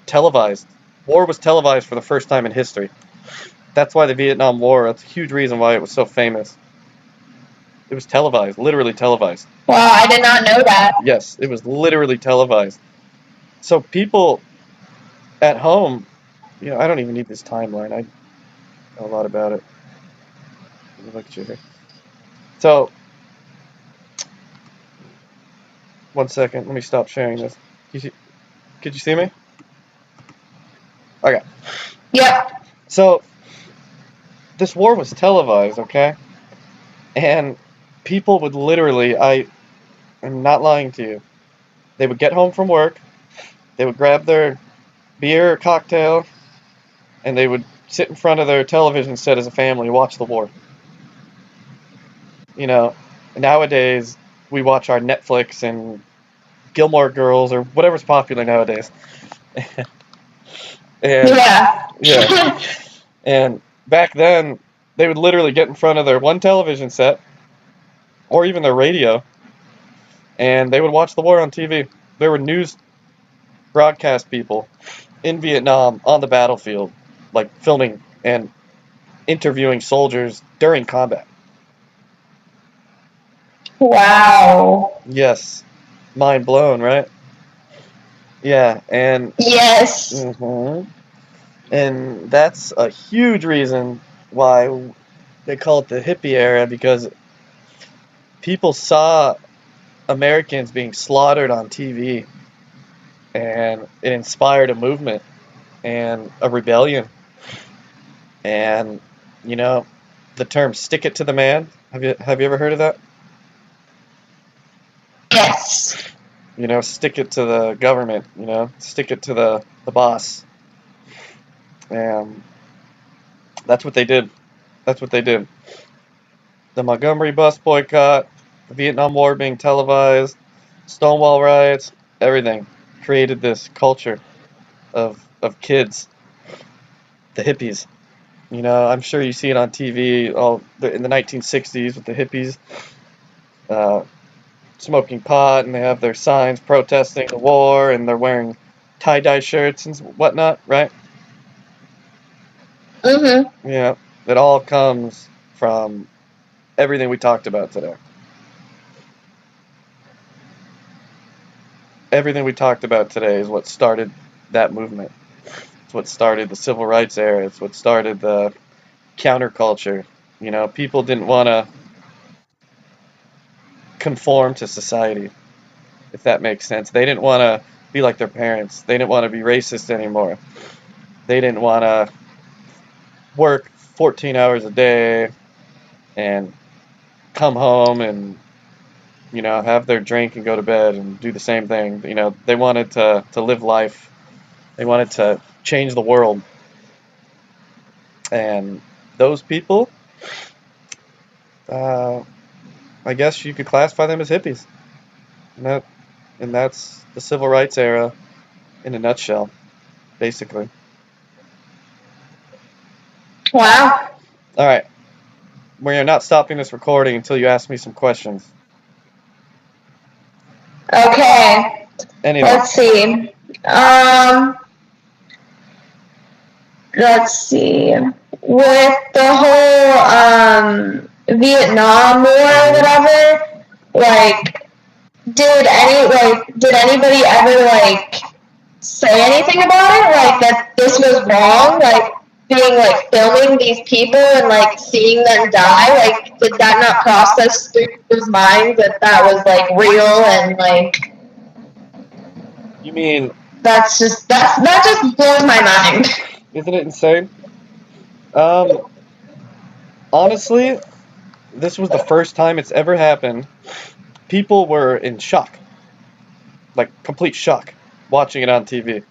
televised. War was televised for the first time in history. That's why the Vietnam War, that's a huge reason why it was so famous. It was televised, literally televised. Wow, I did not know that. Yes, it was literally televised. So people at home, I don't even need this timeline. I know a lot about it. Let me look at you here. So, one second. Let me stop sharing this. Could you see me? Okay. Yep. So, this war was televised, okay? And people would literally, I'm not lying to you, they would get home from work, they would grab their beer or cocktail, and they would sit in front of their television set as a family, watch the war. You know, nowadays we watch our Netflix and Gilmore Girls or whatever's popular nowadays. And Yeah. yeah, and back then they would literally get in front of their one television set or even their radio, and they would watch the war on TV. There were news broadcast people in Vietnam on the battlefield, like filming and interviewing soldiers during combat. Wow. Yes, mind blown, right? Yeah, and Yes. and that's a huge reason why they call it the hippie era, because people saw Americans being slaughtered on TV, and it inspired a movement and a rebellion. And you know, the term "stick it to the man." Have you ever heard of that? Yes. You know, stick it to the government. You know, stick it to the boss. And that's what they did. That's what they did. The Montgomery bus boycott, the Vietnam War being televised, Stonewall riots, everything created this culture of kids, the hippies. You know, I'm sure you see it on TV in the 1960s with the hippies uh, smoking pot, and they have their signs protesting the war, and they're wearing tie-dye shirts and whatnot, right? Mm-hmm. Yeah, it all comes from everything we talked about today. Everything we talked about today is what started that movement. It's what started the civil rights era. It's what started the counterculture. You know, people didn't want to conform to society, if that makes sense. They didn't want to be like their parents. They didn't want to be racist anymore. They didn't want to work 14 hours a day and come home and, you know, have their drink and go to bed and do the same thing. You know, they wanted to live life. They wanted to change the world. And those people, I guess you could classify them as hippies. And that's the civil rights era in a nutshell, basically. Wow. All right. We are not stopping this recording until you ask me some questions. Okay. Anything. Let's see. Um. Let's see. With the whole Vietnam War or whatever, like, did anybody ever like say anything about it? Like that this was wrong? Like being like filming these people and like seeing them die? Like did that not process through people's minds that that was like real and like You mean, that just blows my mind. isn't it insane? Honestly, this was the first time it's ever happened. People were in shock, like complete shock, watching it on TV.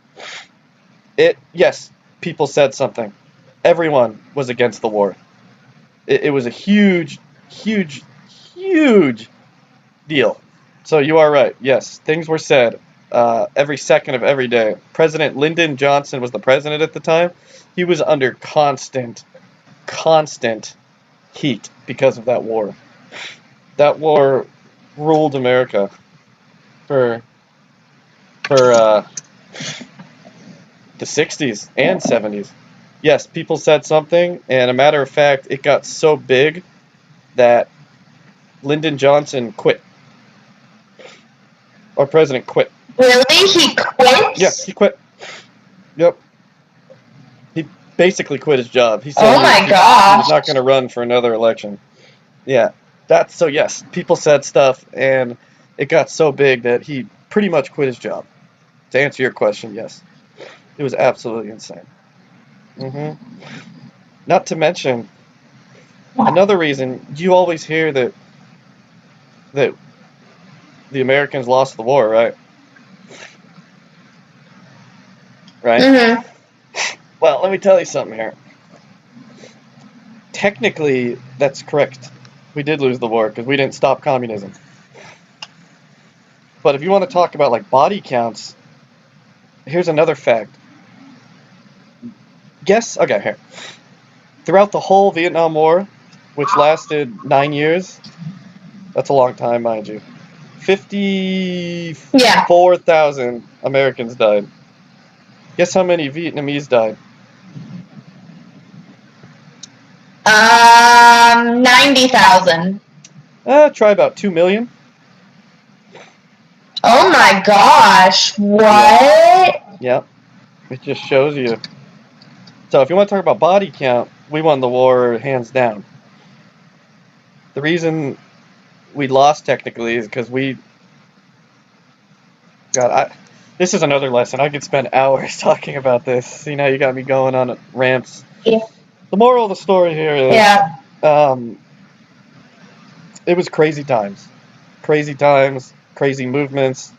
Yes, people said something. Everyone was against the war. It was a huge, huge, huge deal. So you are right. Yes, things were said every second of every day. President Lyndon Johnson was the president at the time. He was under constant heat because of that war. That war ruled America for the 60s and 70s. Yes, people said something, and a matter of fact, it got so big that Lyndon Johnson quit. Our president quit. Really? He quit? Yeah, he quit. Yep. He basically quit his job. He said Oh my he gosh. was not going to run for another election. Yeah. So yes, people said stuff, and it got so big that he pretty much quit his job. To answer your question, yes. It was absolutely insane. Not to mention, another reason, you always hear that the Americans lost the war, right? Right? Mm-hmm. Well, let me tell you something here. technically, that's correct. We did lose the war because we didn't stop communism. But if you want to talk about like body counts, here's another fact. Guess, okay, here. Throughout the whole Vietnam War, which lasted 9 years, that's a long time, mind you, 54,000 Americans died. Guess how many Vietnamese died? 90,000. Try about 2 million. Oh my gosh, what? Yep. It just shows you. So if you want to talk about body count, we won the war hands down. The reason we lost technically is because this is another lesson. I could spend hours talking about this. See, now you got me going on rants. Yeah. The moral of the story here is, it was crazy times. Crazy times, crazy movements.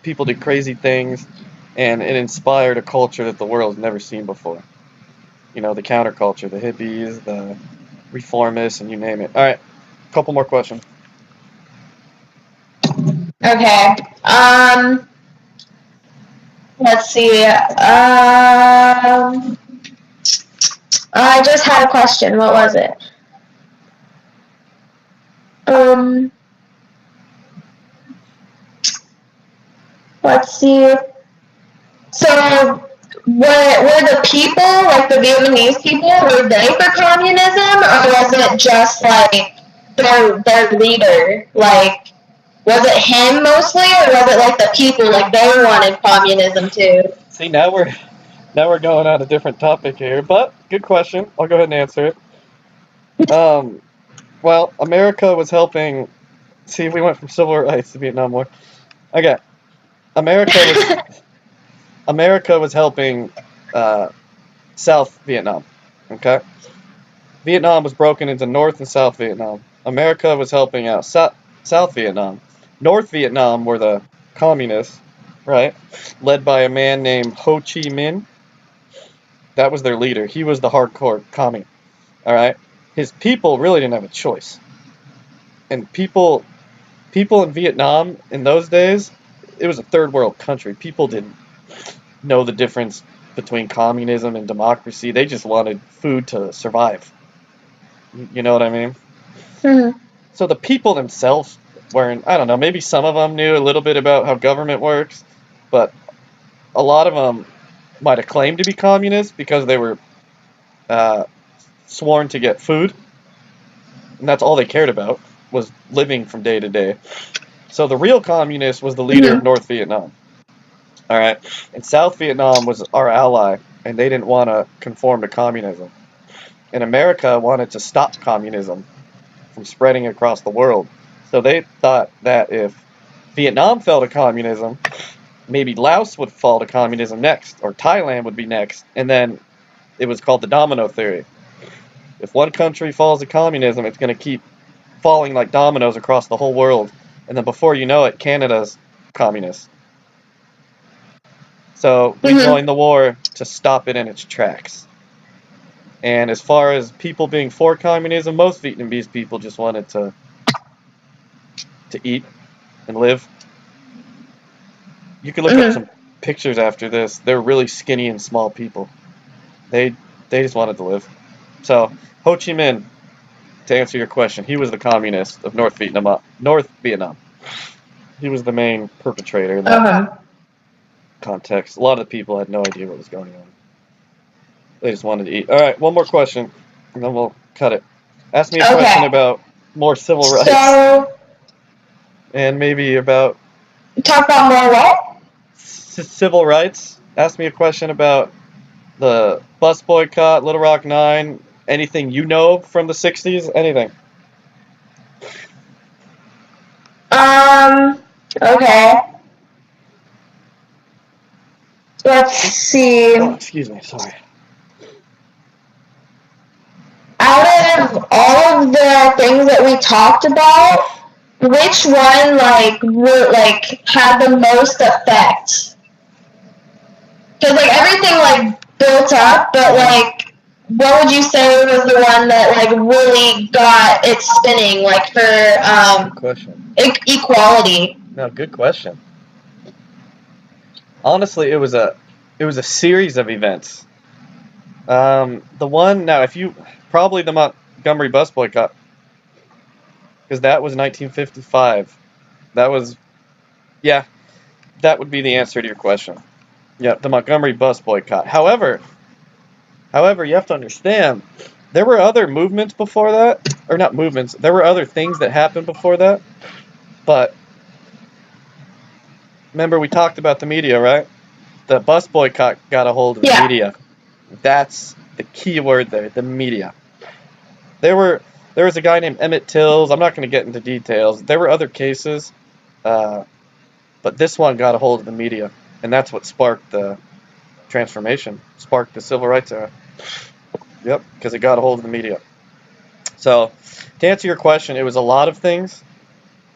People did crazy things, and it inspired a culture that the world's never seen before. You know, the counterculture, the hippies, the reformists, and you name it. All right, a couple more questions. Okay. Let's see. I just had a question. What was it? Let's see. So, were the people, like the Vietnamese people, were they for communism, or was it just like their leader? Like, was it him mostly, or was it like the people, like they wanted communism too? See, now we're going on a different topic here, but good question. I'll go ahead and answer it. Well, America was helping. See, we went from civil rights to Vietnam War. Okay, America was helping South Vietnam. Okay, Vietnam was broken into North and South Vietnam. America was helping out South Vietnam. North Vietnam were the communists, right? Led by a man named Ho Chi Minh. That was their leader. He was the hardcore commie. All right. His people really didn't have a choice. And people in Vietnam in those days, it was a third world country. People didn't know the difference between communism and democracy. They just wanted food to survive. You know what I mean? Mm-hmm. So the people themselves weren't, I don't know, maybe some of them knew a little bit about how government works, but a lot of them might have claimed to be communists because they were sworn to get food, and that's all they cared about, was living from day to day. So the real communist was the leader of North Vietnam. All right, and South Vietnam was our ally, and they didn't want to conform to communism. And America wanted to stop communism from spreading across the world. So they thought that if Vietnam fell to communism, maybe Laos would fall to communism next, or Thailand would be next, and then it was called the domino theory. If one country falls to communism, it's going to keep falling like dominoes across the whole world, and then before you know it, Canada's communist. So we joined the war to stop it in its tracks. And as far as people being for communism, most Vietnamese people just wanted to eat and live. You can look up some pictures after this. They're really skinny and small people. They just wanted to live. So Ho Chi Minh, to answer your question, he was the communist of North Vietnam. He was the main perpetrator in that context. A lot of the people had no idea what was going on. They just wanted to eat. All right, one more question, and then we'll cut it. Ask me a question about more civil rights. And maybe about... Talk about more what? Civil rights. Ask me a question about the bus boycott, Little Rock 9, anything you know from the 60s, anything. Okay. Let's see. Oh, excuse me, sorry. Out of all of the things that we talked about, which one had the most effect? Because everything built up, but what would you say was the one that like really got it spinning, like for Good question. equality? No, good question. Honestly, it was a series of events. The one now, if you probably the Montgomery bus boycott, because that was 1955. That was yeah, that would be the answer to your question. Yeah, the Montgomery bus boycott. However, you have to understand there were other movements before that, or not movements. There were other things that happened before that. But remember, we talked about the media, right? The bus boycott got a hold of the Yeah. media. That's the key word there, the media. There was a guy named Emmett Tills. I'm not going to get into details. There were other cases, but this one got a hold of the media, and that's what sparked the transformation, sparked the civil rights era. Yep, because it got a hold of the media. So, to answer your question, it was a lot of things,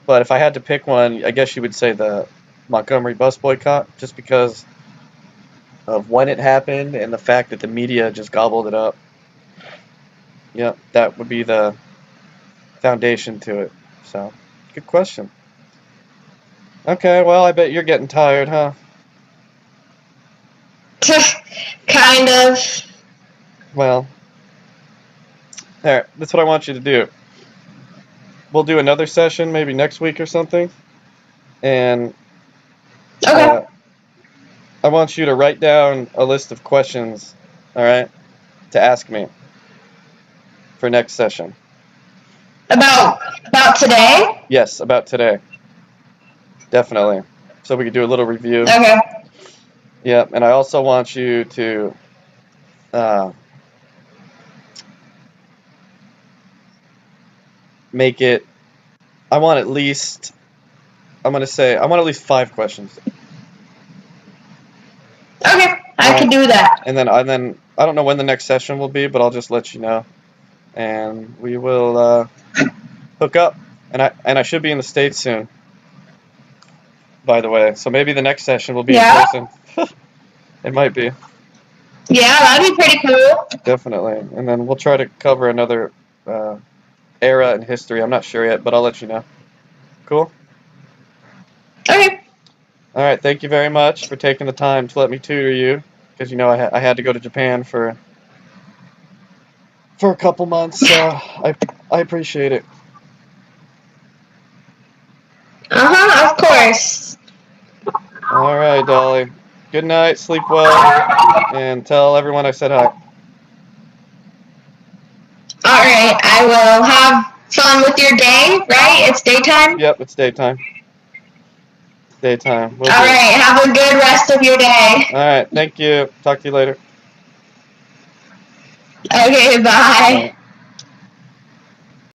but if I had to pick one, I guess you would say the Montgomery bus boycott, just because of when it happened and the fact that the media just gobbled it up. Yep, that would be the foundation to it. So, good question. Okay, well, I bet you're getting tired, huh? Kind of. Well, alright, that's what I want you to do. We'll do another session maybe next week or something. And Okay. I want you to write down a list of questions, alright, to ask me for next session. About today? Yes, about today. Definitely. So we could do a little review. Okay. Yeah, and I also want you to make it. I want at least. I want at least 5 questions. Okay, I can do that. And then I don't know when the next session will be, but I'll just let you know, and we will hook up. And I should be in the States soon, by the way. So maybe the next session will be in person. It might be. Yeah, that'd be pretty cool. Definitely. And then we'll try to cover another era in history. I'm not sure yet, but I'll let you know. Cool? Okay. All right. Thank you very much for taking the time to let me tutor you, because you know I had to go to Japan for a couple months. So I appreciate it. Of course. All right, Dolly. Good night. Sleep well, and tell everyone I said hi. All right, I will have fun with your day, right? It's daytime? Yep, it's daytime. Daytime. All right, have a good rest of your day. All right, thank you. Talk to you later. Okay, bye.